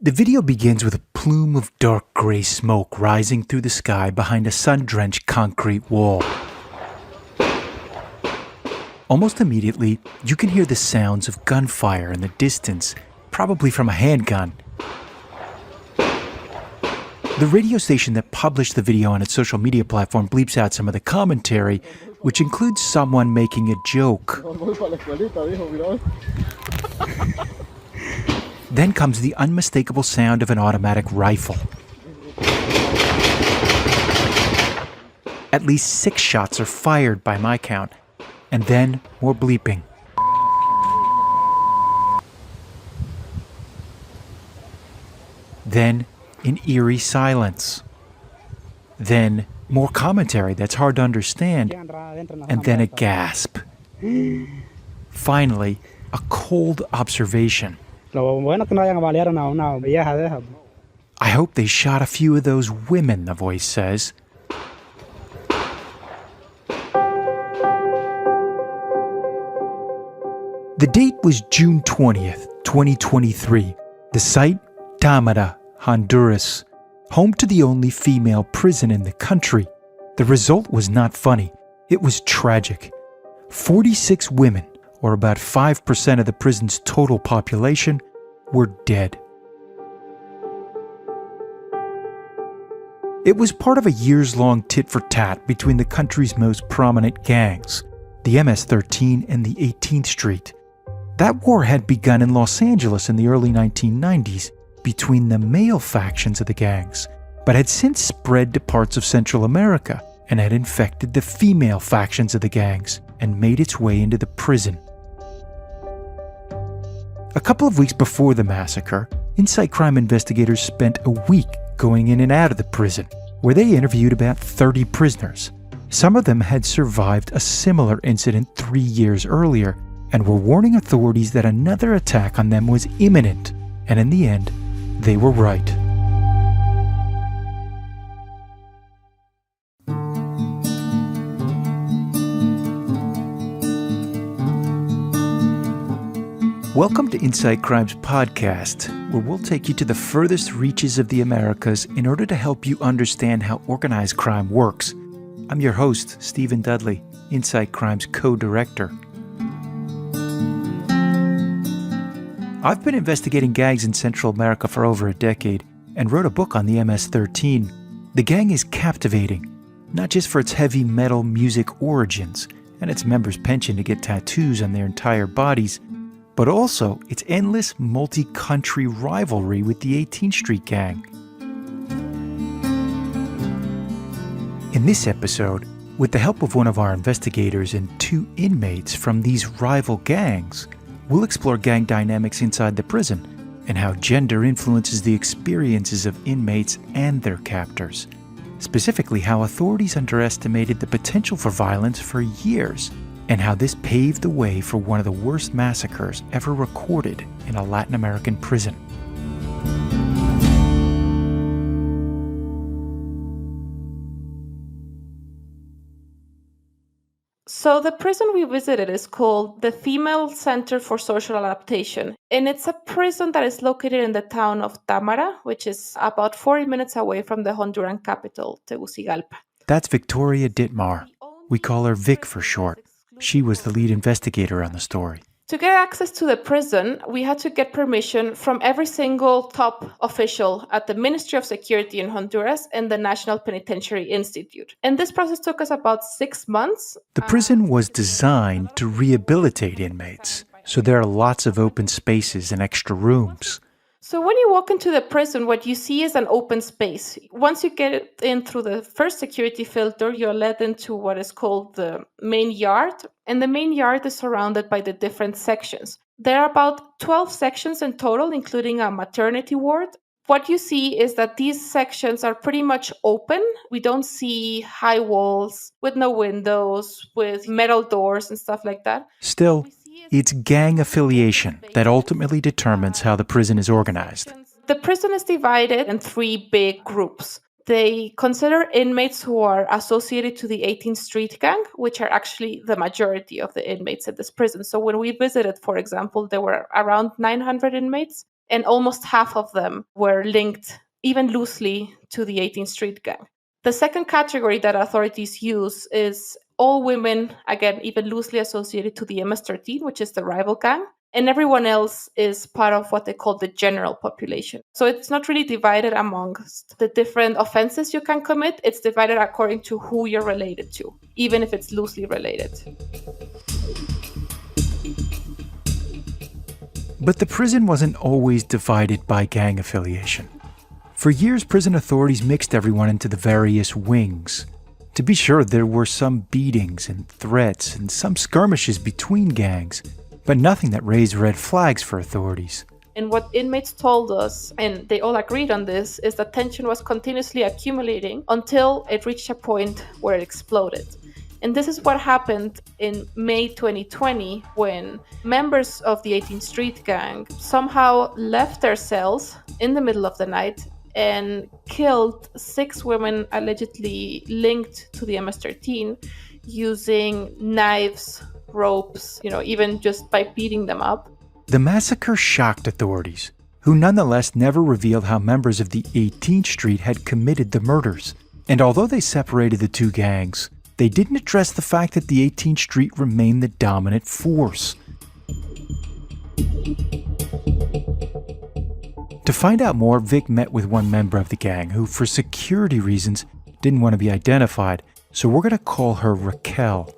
The video begins with a plume of dark gray smoke rising through the sky behind a sun-drenched concrete wall. Almost immediately, you can hear the sounds of gunfire in the distance, probably from a handgun. The radio station that published the video on its social media platform bleeps out some of the commentary, which includes someone making a joke. Then comes the unmistakable sound of an automatic rifle. At least 6 shots are fired by my count, and then more bleeping. Then an eerie silence. Then more commentary that's hard to understand, and then a gasp. Finally, a cold observation. I hope they shot a few of those women, the voice says. The date was June 20th, 2023. The site, Tamara, Honduras, home to the only female prison in the country. The result was not funny. It was tragic. 46 women, or about 5% of the prison's total population, were dead. It was part of a years-long tit-for-tat between the country's most prominent gangs, the MS-13 and the 18th Street. That war had begun in Los Angeles in the early 1990s between the male factions of the gangs, but had since spread to parts of Central America and had infected the female factions of the gangs and made its way into the prison. A couple of weeks before the massacre, Insight Crime investigators spent a week going in and out of the prison, where they interviewed about 30 prisoners. Some of them had survived a similar incident 3 years earlier and were warning authorities that another attack on them was imminent, and in the end, they were right. Welcome to Insight Crime's podcast, where we'll take you to the furthest reaches of the Americas in order to help you understand how organized crime works. I'm your host, Stephen Dudley, Insight Crime's co-director. I've been investigating gangs in Central America for over a decade and wrote a book on the MS-13. The gang is captivating, not just for its heavy metal music origins and its members' penchant to get tattoos on their entire bodies, but also its endless multi-country rivalry with the 18th Street Gang. In this episode, with the help of one of our investigators and 2 inmates from these rival gangs, we'll explore gang dynamics inside the prison and how gender influences the experiences of inmates and their captors. Specifically, how authorities underestimated the potential for violence for years, and how this paved the way for one of the worst massacres ever recorded in a Latin American prison. So the prison we visited is called the Female Center for Social Adaptation, and it's a prison that is located in the town of Tamara, which is about 40 minutes away from the Honduran capital, Tegucigalpa. That's Victoria Dittmar. We call her Vic for short. She was the lead investigator on the story. To get access to the prison, we had to get permission from every single top official at the Ministry of Security in Honduras and the National Penitentiary Institute. And this process took us about 6 months. The prison was designed to rehabilitate inmates, so there are lots of open spaces and extra rooms. So when you walk into the prison, what you see is an open space. Once you get in through the first security filter, you're led into what is called the main yard. And the main yard is surrounded by the different sections. There are about 12 sections in total, including a maternity ward. What you see is that these sections are pretty much open. We don't see high walls with no windows, with metal doors and stuff like that. Still, it's gang affiliation that ultimately determines how the prison is organized. The prison is divided in 3 big groups. They consider inmates who are associated to the 18th Street Gang, which are actually the majority of the inmates at this prison. So when we visited, for example, there were around 900 inmates. and almost half of them were linked, even loosely, to the 18th Street Gang. The second category that authorities use is all women, again, even loosely associated to the MS-13, which is the rival gang, and everyone else is part of what they call the general population. So it's not really divided amongst the different offenses you can commit. It's divided according to who you're related to, even if it's loosely related. But the prison wasn't always divided by gang affiliation. For years, prison authorities mixed everyone into the various wings. To be sure, there were some beatings and threats and some skirmishes between gangs, but nothing that raised red flags for authorities. And what inmates told us, and they all agreed on this, is that tension was continuously accumulating until it reached a point where it exploded. And this is what happened in May 2020 when members of the 18th Street Gang somehow left their cells in the middle of the night and killed 6 women allegedly linked to the MS-13 using knives, ropes, even just by beating them up. The massacre shocked authorities, who nonetheless never revealed how members of the 18th Street had committed the murders. And although they separated the two gangs, they didn't address the fact that the 18th Street remained the dominant force. To find out more, Vic met with one member of the gang who, for security reasons, didn't want to be identified, so we're going to call her Raquel.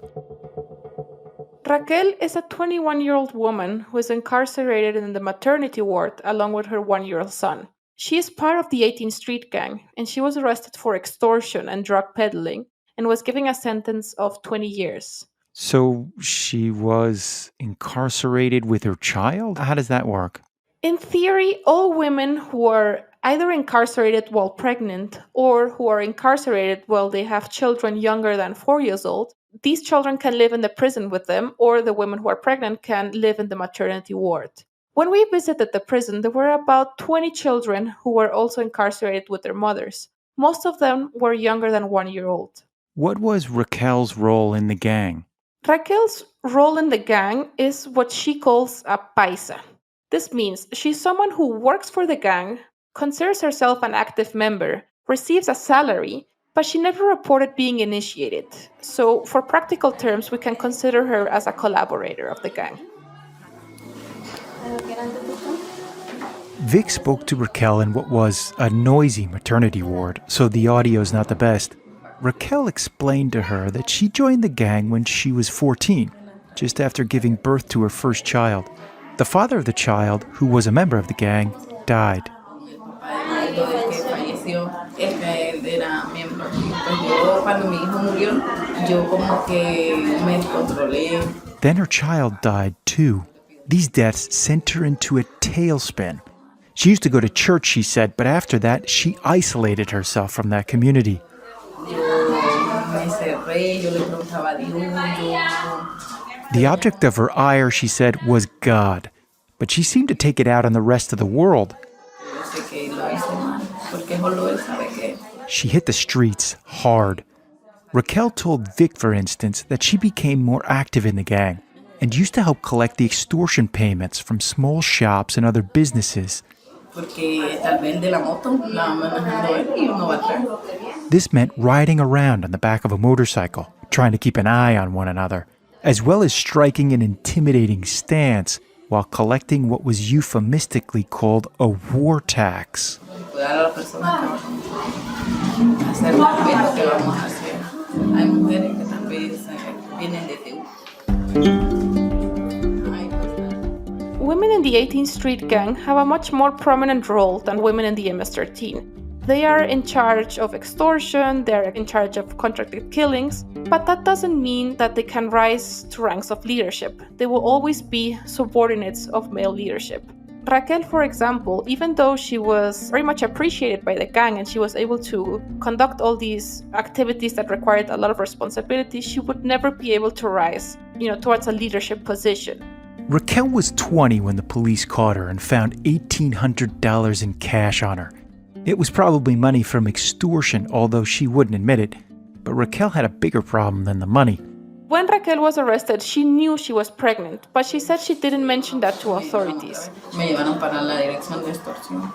Raquel is a 21-year-old woman who is incarcerated in the maternity ward along with her 1-year-old son. She is part of the 18th Street Gang, and she was arrested for extortion and drug peddling and was given a sentence of 20 years. So she was incarcerated with her child? How does that work? In theory, all women who are either incarcerated while pregnant or who are incarcerated while they have children younger than 4 years old, these children can live in the prison with them, or the women who are pregnant can live in the maternity ward. When we visited the prison, there were about 20 children who were also incarcerated with their mothers. Most of them were younger than 1 year old. What was Raquel's role in the gang? Raquel's role in the gang is what she calls a paisa. This means she's someone who works for the gang, considers herself an active member, receives a salary, but she never reported being initiated. So, for practical terms, we can consider her as a collaborator of the gang. Vic spoke to Raquel in what was a noisy maternity ward, so the audio's not the best. Raquel explained to her that she joined the gang when she was 14, just after giving birth to her first child. The father of the child, who was a member of the gang, died. Then her child died too. These deaths sent her into a tailspin. She used to go to church, she said, but after that, she isolated herself from that community. The object of her ire, she said, was God, but she seemed to take it out on the rest of the world. She hit the streets hard. Raquel told Vic, for instance, that she became more active in the gang and used to help collect the extortion payments from small shops and other businesses. This meant riding around on the back of a motorcycle, trying to keep an eye on one another, as well as striking an intimidating stance while collecting what was euphemistically called a war tax. Women in the 18th Street Gang have a much more prominent role than women in the MS-13. They are in charge of extortion, they're in charge of contracted killings, but that doesn't mean that they can rise to ranks of leadership. They will always be subordinates of male leadership. Raquel, for example, even though she was very much appreciated by the gang and she was able to conduct all these activities that required a lot of responsibility, she would never be able to rise, towards a leadership position. Raquel was 20 when the police caught her and found $1,800 in cash on her. It was probably money from extortion, although she wouldn't admit it. But Raquel had a bigger problem than the money. When Raquel was arrested, she knew she was pregnant, but she said she didn't mention that to authorities. Me llevaron para la dirección de extorsión.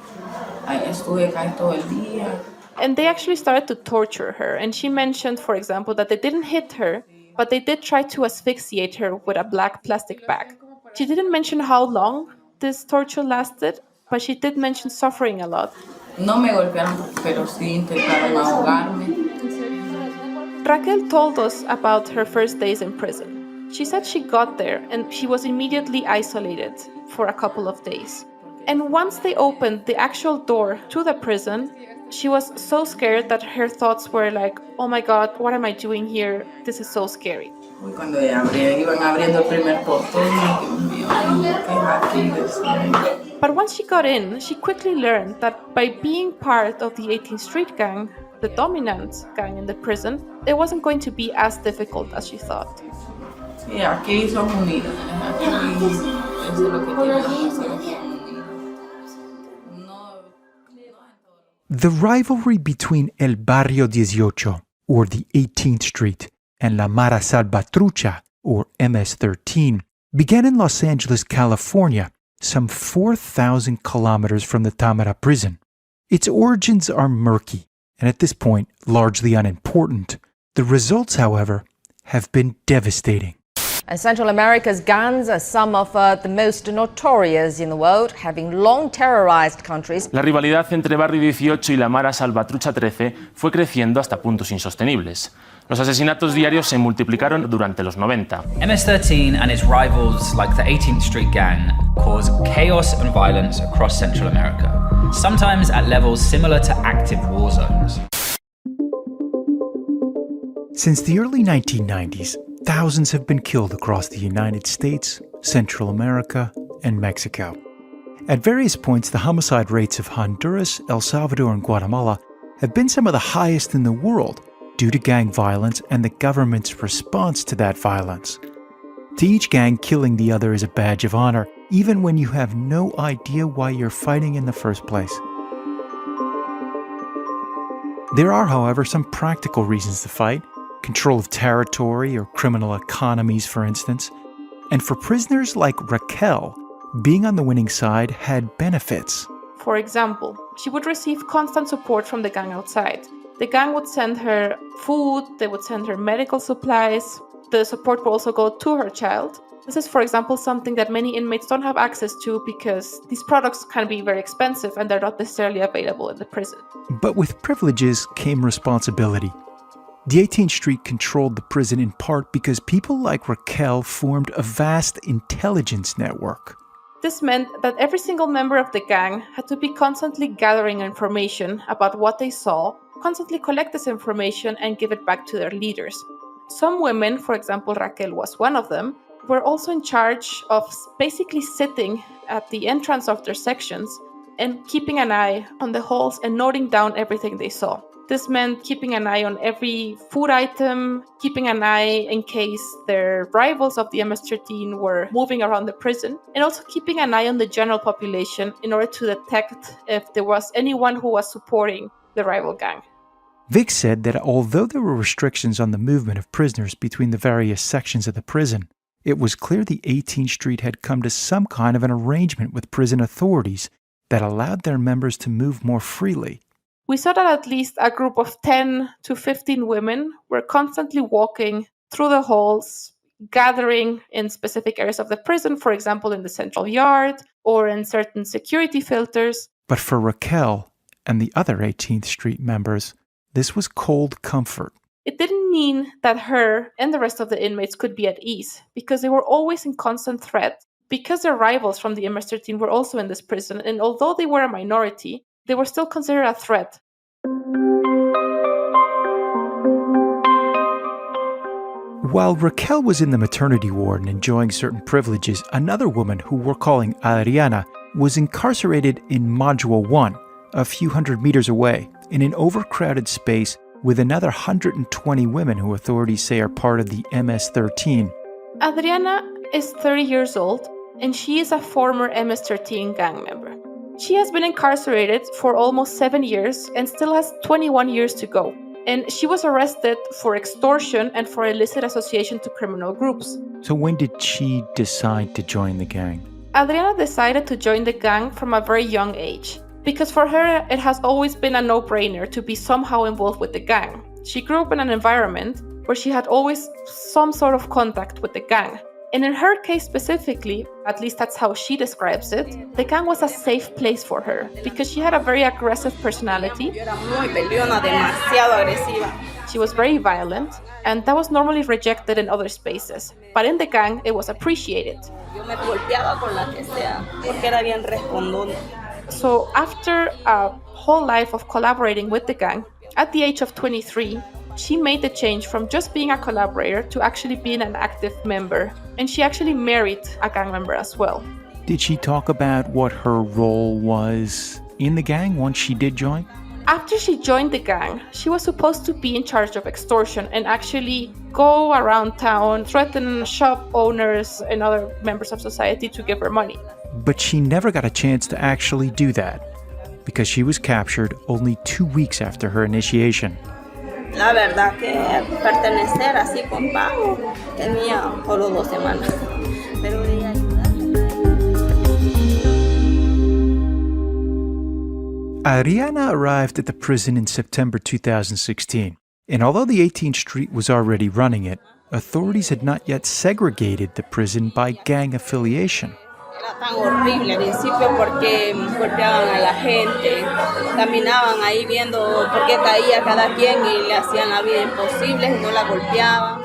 Ahí estuve casi todo el día. And they actually started to torture her. And she mentioned, for example, that they didn't hit her, but they did try to asphyxiate her with a black plastic bag. She didn't mention how long this torture lasted, but she did mention suffering a lot. No me golpearon, pero sí intentaron ahogarme. Raquel told us about her first days in prison. She said she got there and she was immediately isolated for a couple of days. And once they opened the actual door to the prison, she was so scared that her thoughts were like, oh my God, what am I doing here? This is so scary. Cuando iban abriendo el primer portón, Dios mío, ¿qué es aquí? Decía. But once she got in, she quickly learned that by being part of the 18th Street Gang, the dominant gang in the prison, it wasn't going to be as difficult as she thought. Sí, aquí son unidas. Aquí eso es lo que tienen las personas. The rivalry between El Barrio 18, or the 18th Street, and La Mara Salvatrucha, or MS-13, began in Los Angeles, California, some 4,000 kilometers from the Tamara prison. Its origins are murky, and at this point, largely unimportant. The results, however, have been devastating. And Central America's gangs are some of the most notorious in the world, having long terrorized countries. La rivalidad entre Barrio 18 y la Mara Salvatrucha 13 fue creciendo hasta puntos insostenibles. Los asesinatos diarios se multiplicaron durante los 90. MS-13 and its rivals like the 18th Street Gang cause chaos and violence across Central America, sometimes at levels similar to active war zones. Since the early 1990s, thousands have been killed across the United States, Central America, and Mexico. At various points, the homicide rates of Honduras, El Salvador, and Guatemala have been some of the highest in the world due to gang violence and the government's response to that violence. To each gang, killing the other is a badge of honor, even when you have no idea why you're fighting in the first place. There are, however, some practical reasons to fight. Control of territory or criminal economies, for instance. And for prisoners like Raquel, being on the winning side had benefits. For example, she would receive constant support from the gang outside. The gang would send her food, they would send her medical supplies. The support would also go to her child. This is, for example, something that many inmates don't have access to because these products can be very expensive and they're not necessarily available in the prison. But with privileges came responsibility. The 18th Street controlled the prison in part because people like Raquel formed a vast intelligence network. This meant that every single member of the gang had to be constantly gathering information about what they saw, constantly collect this information and give it back to their leaders. Some women, for example Raquel was one of them, were also in charge of basically sitting at the entrance of their sections and keeping an eye on the halls and noting down everything they saw. This meant keeping an eye on every food item, keeping an eye in case their rivals of the MS-13 were moving around the prison, and also keeping an eye on the general population in order to detect if there was anyone who was supporting the rival gang. Vic said that although there were restrictions on the movement of prisoners between the various sections of the prison, it was clear the 18th Street had come to some kind of an arrangement with prison authorities that allowed their members to move more freely. We saw that at least a group of 10 to 15 women were constantly walking through the halls, gathering in specific areas of the prison, for example, in the central yard or in certain security filters. But for Raquel and the other 18th Street members, this was cold comfort. It didn't mean that her and the rest of the inmates could be at ease, because they were always in constant threat, because their rivals from the MS-13 were also in this prison, and although they were a minority, they were still considered a threat. While Raquel was in the maternity ward and enjoying certain privileges, another woman who we're calling Adriana was incarcerated in Module 1, a few hundred meters away, in an overcrowded space with another 120 women who authorities say are part of the MS-13. Adriana is 30 years old, and she is a former MS-13 gang member. She has been incarcerated for almost 7 years and still has 21 years to go. and she was arrested for extortion and for illicit association to criminal groups. So when did she decide to join the gang? Adriana decided to join the gang from a very young age, because for her it has always been a no-brainer to be somehow involved with the gang. She grew up in an environment where she had always some sort of contact with the gang. And in her case specifically, at least that's how she describes it, the gang was a safe place for her because she had a very aggressive personality. Yo era muy peleona, demasiado agresiva. She was very violent, and that was normally rejected in other spaces. But in the gang, it was appreciated. Yo me golpeaba con la que sea, porque era bien respondona. So after a whole life of collaborating with the gang, at the age of 23, she made the change from just being a collaborator to actually being an active member. And she actually married a gang member as well. Did she talk about what her role was in the gang once she did join? After she joined the gang, she was supposed to be in charge of extortion and actually go around town, threaten shop owners and other members of society to give her money. But she never got a chance to actually do that because she was captured only 2 weeks after her initiation. La verdad que pertenecer así con pago tenía solo 2 semanas. Pero de ayudar. Adriana arrived at the prison in September 2016, and although the 18th Street was already running it, authorities had not yet segregated the prison by gang affiliation. Era tan horrible al principio porque golpeaban a la gente, caminaban ahí viendo por qué caía cada quien y le hacían la vida imposible y no la golpeaban.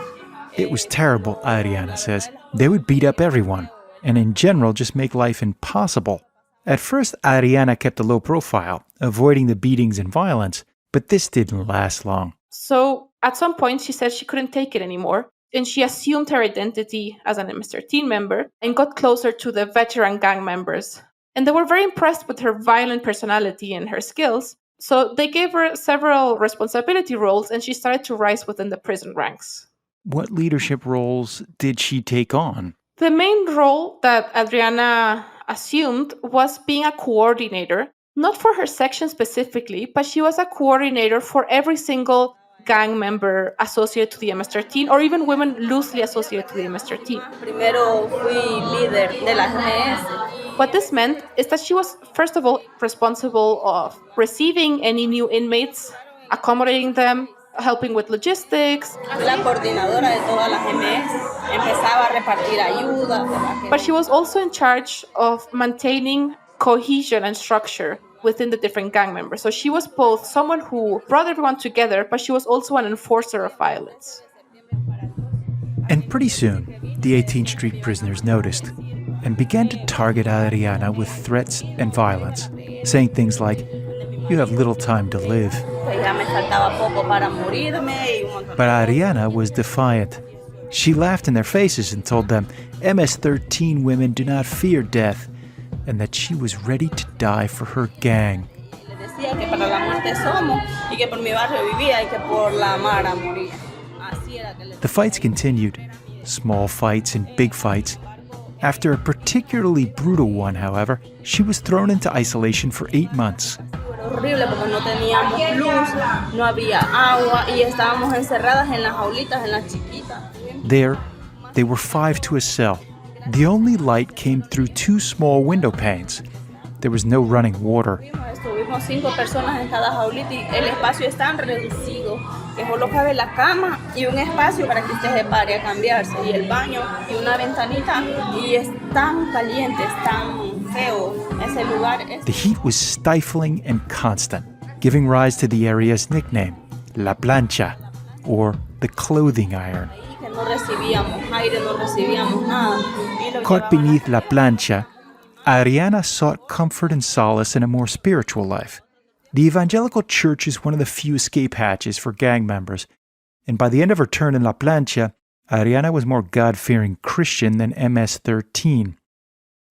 It was terrible, Adriana says. They would beat up everyone, and in general just make life impossible. At first, Adriana kept a low profile, avoiding the beatings and violence, but this didn't last long. So at some point, she said she couldn't take it anymore, and she assumed her identity as an MS-13 member and got closer to the veteran gang members. And they were very impressed with her violent personality and her skills, so they gave her several responsibility roles, and she started to rise within the prison ranks. What leadership roles did she take on? The main role that Adriana assumed was being a coordinator, not for her section specifically, but she was a coordinator for every single gang member associated to the MS-13 or even women loosely associated to the MS-13. Primero fui líder de las MS. What this meant is that she was, first of all, responsible of receiving any new inmates, accommodating them, helping with logistics. Fui la coordinadora de todas las MS. Empezaba a repartir ayuda. But she was also in charge of maintaining cohesion and structure within the different gang members. So she was both someone who brought everyone together, but she was also an enforcer of violence. And pretty soon, the 18th Street prisoners noticed and began to target Adriana with threats and violence, saying things like, "You have little time to live." But Adriana was defiant. She laughed in their faces and told them MS-13 women do not fear death, and that she was ready to die for her gang. The fights continued, small fights and big fights. After a particularly brutal one, however, she was thrown into isolation for 8 months. Horrible porque no teníamos luz, no había agua y estábamos encerradas en las jaulitas, en las chiquitas. There, they were 5 to a cell. The only light came through 2 small window panes. There was no running water. Estuvimos 5 personas en cada jaulita y el espacio es tan reducido que solo cabe la cama y un espacio para que usted se pare a cambiarse y el baño y una ventanita y es tan caliente, es tan feo ese lugar. The heat was stifling and constant, giving rise to the area's nickname, La Plancha, or the clothing iron. No recibíamos aire, no recibíamos nada. Caught beneath La Plancha, Adriana sought comfort and solace in a more spiritual life. The evangelical church is one of the few escape hatches for gang members, and by the end of her turn in La Plancha, Adriana was more God-fearing Christian than MS-13.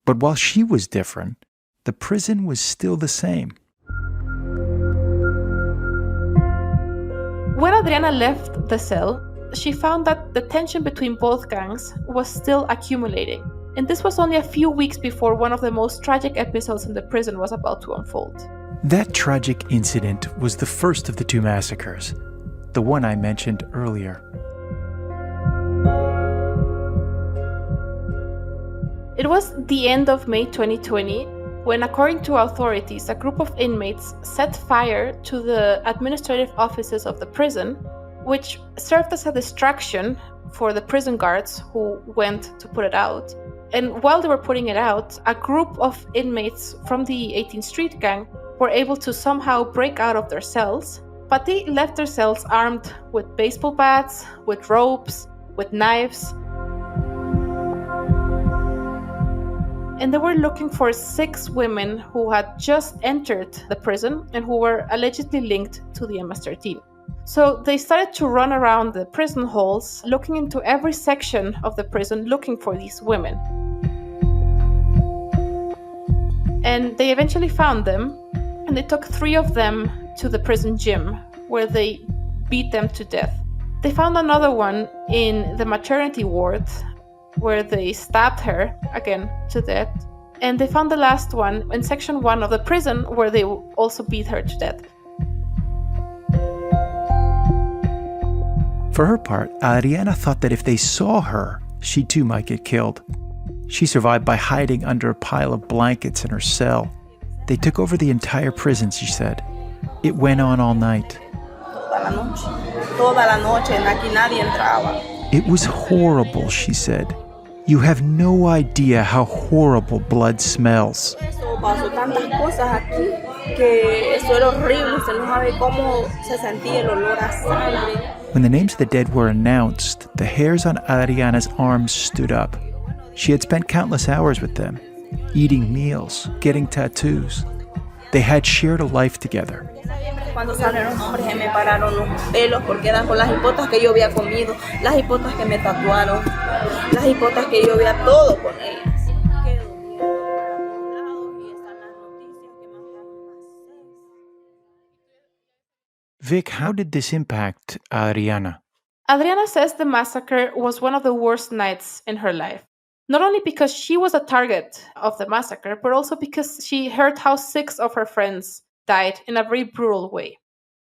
But while she was different, the prison was still the same. When Adriana left the cell, she found that the tension between both gangs was still accumulating. And this was only a few weeks before one of the most tragic episodes in the prison was about to unfold. That tragic incident was the first of the 2 massacres. the one I mentioned earlier. It was the end of May 2020 when, according to authorities, a group of inmates set fire to the administrative offices of the prison, which served as a distraction for the prison guards who went to put it out. And while they were putting it out, a group of inmates from the 18th Street gang were able to somehow break out of their cells, but they left their cells armed with baseball bats, with ropes, with knives. And they were looking for 6 women who had just entered the prison and who were allegedly linked to the MS-13. So they started to run around the prison halls, looking into every section of the prison, looking for these women. And they eventually found them, and they took 3 of them to the prison gym, where they beat them to death. They found another one in the maternity ward, where they stabbed her, again, to death. And they found the last one in section 1 of the prison, where they also beat her to death. For her part, Adriana thought that if they saw her, she too might get killed. She survived by hiding under a pile of blankets in her cell. They took over the entire prison, she said. It went on all night. Toda la noche, aquí nadie entraba. It was horrible, she said. You have no idea how horrible blood smells. Pasó tantas cosas aquí que eso era horrible. Usted no sabe cómo se sentía el olor a sangre. When the names of the dead were announced, the hairs on Adriana's arms stood up. She had spent countless hours with them, eating meals, getting tattoos. They had shared a life together. Cuando salen los nombres se me pararon los pelos porque eran con las hipotas que yo había comido, las hipotas que me tatuaron, las hipotas que yo había todo con ellas. Vic, how did this impact Adriana? Adriana says the massacre was one of the worst nights in her life. Not only because she was a target of the massacre, but also because she heard how 6 of her friends died in a very brutal way.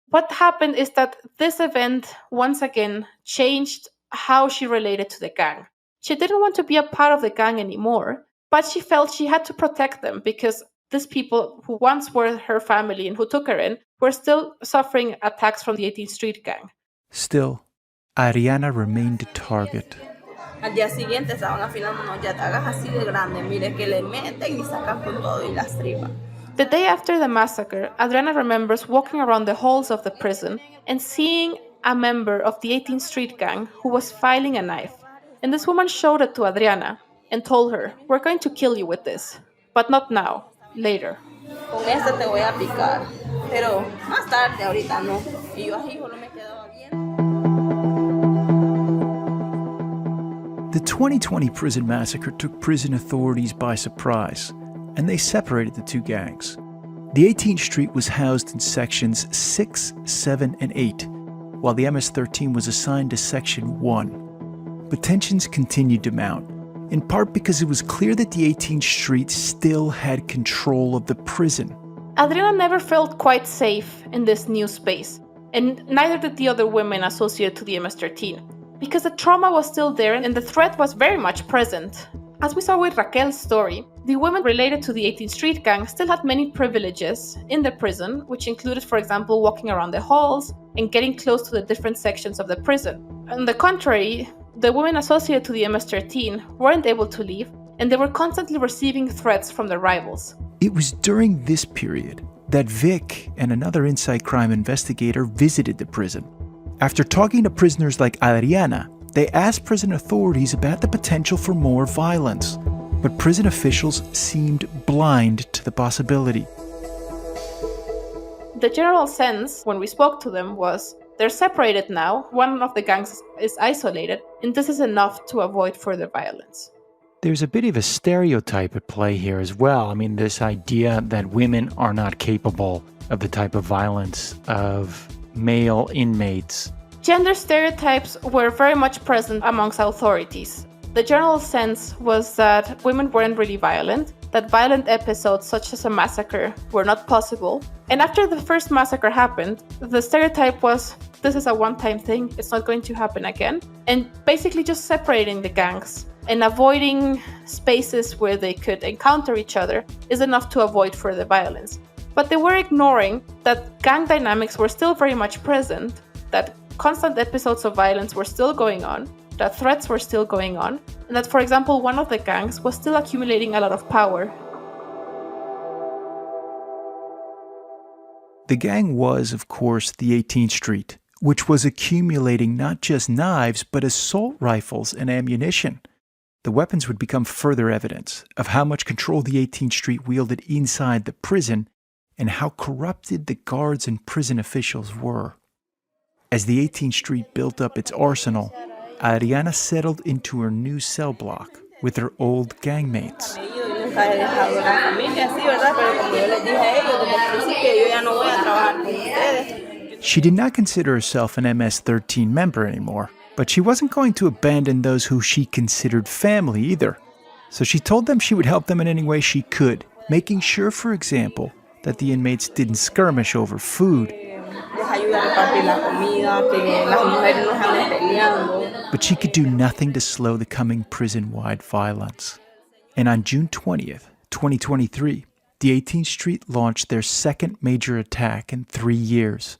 What happened is that this event once again changed how she related to the gang. She didn't want to be a part of the gang anymore, but she felt she had to protect them because these people who once were her family and who took her in were still suffering attacks from the 18th Street gang. Still, Adriana remained a target. Al día siguiente estaban afilando unos yatagas así de grandes, mire que le meten y sacan con todo y las tripas. The day after the massacre, Adriana remembers walking around the halls of the prison and seeing a member of the 18th Street gang who was filing a knife. And this woman showed it to Adriana and told her, "We're going to kill you with this, but not now, later." Con esta te voy a picar, pero más tarde, ahorita no. Y yo así solo me quedaba bien. The 2020 prison massacre took prison authorities by surprise, and they separated the 2 gangs. The 18th Street was housed in sections 6, 7, and 8, while the MS-13 was assigned to section 1. But tensions continued to mount, in part because it was clear that the 18th Street still had control of the prison. Adriana never felt quite safe in this new space, and neither did the other women associated to the MS-13, because the trauma was still there and the threat was very much present. As we saw with Raquel's story, the women related to the 18th Street gang still had many privileges in the prison, which included, for example, walking around the halls and getting close to the different sections of the prison. On the contrary, the women associated to the MS-13 weren't able to leave, and they were constantly receiving threats from their rivals. It was during this period that Vic and another inside crime investigator visited the prison. After talking to prisoners like Adriana, they asked prison authorities about the potential for more violence, but prison officials seemed blind to the possibility. The general sense when we spoke to them was they're separated now, one of the gangs is isolated, and this is enough to avoid further violence. There's a bit of a stereotype at play here as well. I mean, this idea that women are not capable of the type of violence of male inmates. Gender stereotypes were very much present amongst authorities. The general sense was that women weren't really violent, that violent episodes such as a massacre were not possible. And after the first massacre happened, the stereotype was this is a one-time thing, it's not going to happen again, and basically just separating the gangs and avoiding spaces where they could encounter each other is enough to avoid further violence. But they were ignoring that gang dynamics were still very much present, that constant episodes of violence were still going on, that threats were still going on, and that, for example, one of the gangs was still accumulating a lot of power. The gang was, of course, the 18th Street, which was accumulating not just knives, but assault rifles and ammunition. The weapons would become further evidence of how much control the 18th Street wielded inside the prison and how corrupted the guards and prison officials were. As the 18th Street built up its arsenal, Adriana settled into her new cell block with her old gangmates. She did not consider herself an MS-13 member anymore, but she wasn't going to abandon those who she considered family either. So she told them she would help them in any way she could, making sure, for example, that the inmates didn't skirmish over food. But she could do nothing to slow the coming prison-wide violence. And on June 20th, 2023, the 18th Street launched their second major attack in 3 years.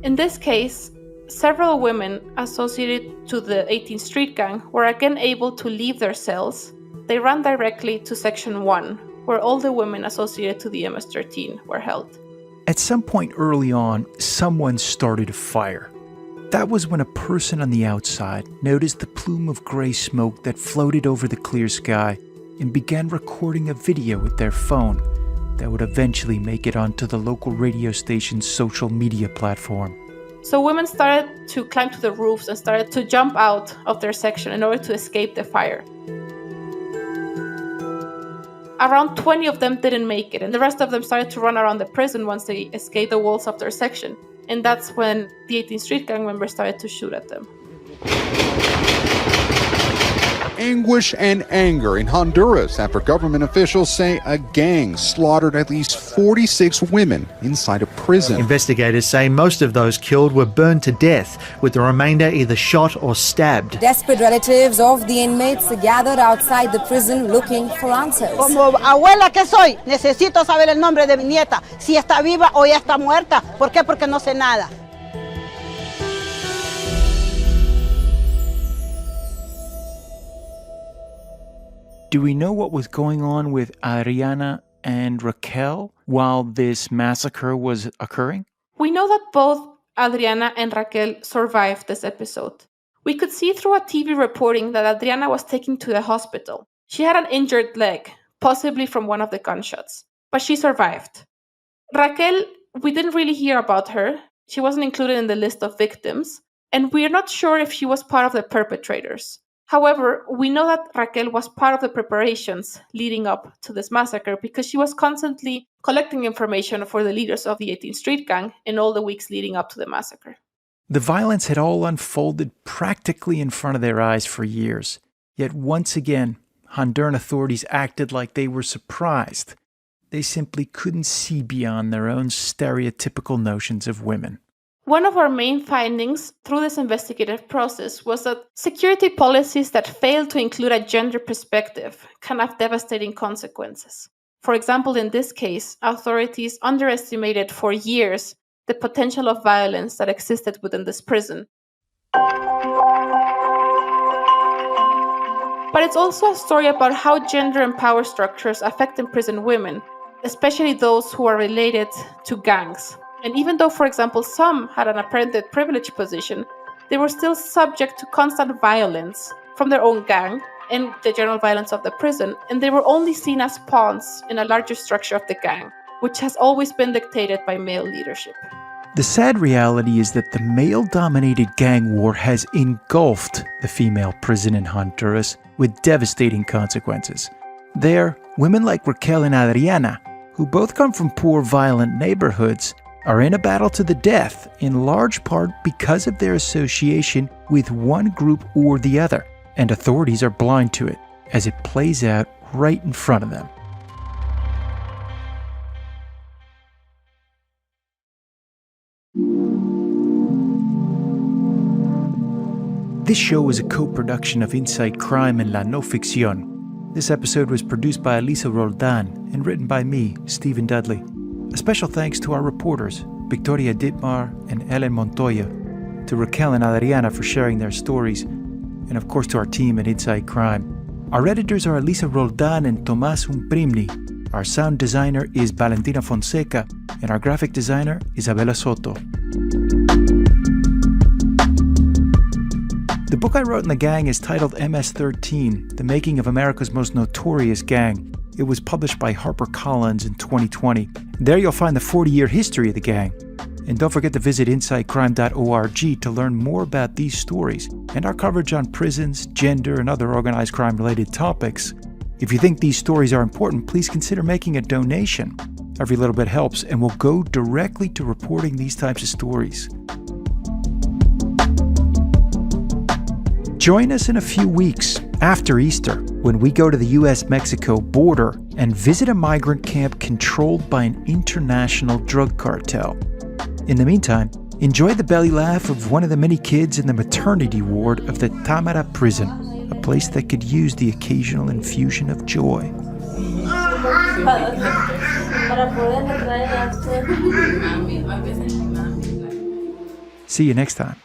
In this case, several women associated to the 18th Street gang were again able to leave their cells. They ran directly to Section 1, where all the women associated to the MS-13 were held. At some point early on, someone started a fire. That was when a person on the outside noticed the plume of gray smoke that floated over the clear sky and began recording a video with their phone that would eventually make it onto the local radio station's social media platform. So women started to climb to the roofs and started to jump out of their section in order to escape the fire. Around 20 of them didn't make it, and the rest of them started to run around the prison once they escaped the walls of their section. And that's when the 18th Street gang members started to shoot at them. Anguish and anger in Honduras after government officials say a gang slaughtered at least 46 women inside a prison. Investigators say most of those killed were burned to death, with the remainder either shot or stabbed. Desperate relatives of the inmates gathered outside the prison looking for answers. Como abuela que soy, necesito saber el nombre de mi nieta, si está viva o ya está muerta. ¿Por qué? Porque no sé nada. Do we know what was going on with Adriana and Raquel while this massacre was occurring? We know that both Adriana and Raquel survived this episode. We could see through a TV reporting that Adriana was taken to the hospital. She had an injured leg, possibly from one of the gunshots, but she survived. Raquel, we didn't really hear about her. She wasn't included in the list of victims, and we're not sure if she was part of the perpetrators. However, we know that Raquel was part of the preparations leading up to this massacre because she was constantly collecting information for the leaders of the 18th Street gang in all the weeks leading up to the massacre. The violence had all unfolded practically in front of their eyes for years. Yet once again, Honduran authorities acted like they were surprised. They simply couldn't see beyond their own stereotypical notions of women. One of our main findings through this investigative process was that security policies that fail to include a gender perspective can have devastating consequences. For example, in this case, authorities underestimated for years the potential of violence that existed within this prison. But it's also a story about how gender and power structures affect imprisoned women, especially those who are related to gangs. And even though, for example, some had an apparently privileged position, they were still subject to constant violence from their own gang and the general violence of the prison, and they were only seen as pawns in a larger structure of the gang, which has always been dictated by male leadership. The sad reality is that the male-dominated gang war has engulfed the female prison in Honduras with devastating consequences. There, women like Raquel and Adriana, who both come from poor, violent neighborhoods, are in a battle to the death, in large part because of their association with one group or the other, and authorities are blind to it as it plays out right in front of them. This show is a co-production of Inside Crime and La No Ficción. This episode was produced by Elisa Roldan and written by me, Stephen Dudley. A special thanks to our reporters, Victoria Dittmar and Ellen Montoya, to Raquel and Adriana for sharing their stories, and of course to our team at Inside Crime. Our editors are Elisa Roldan and Tomás Umprimni. Our sound designer is Valentina Fonseca, and our graphic designer, Isabela Soto. The book I wrote in the gang is titled MS-13, The Making of America's Most Notorious Gang. It was published by HarperCollins in 2020. There you'll find the 40-year history of the gang. And don't forget to visit InsideCrime.org to learn more about these stories and our coverage on prisons, gender, and other organized crime-related topics. If you think these stories are important, please consider making a donation. Every little bit helps and will go directly to reporting these types of stories. Join us in a few weeks after Easter when we go to the U.S.-Mexico border and visit a migrant camp controlled by an international drug cartel. In the meantime, enjoy the belly laugh of one of the many kids in the maternity ward of the Tamara prison, a place that could use the occasional infusion of joy. See you next time.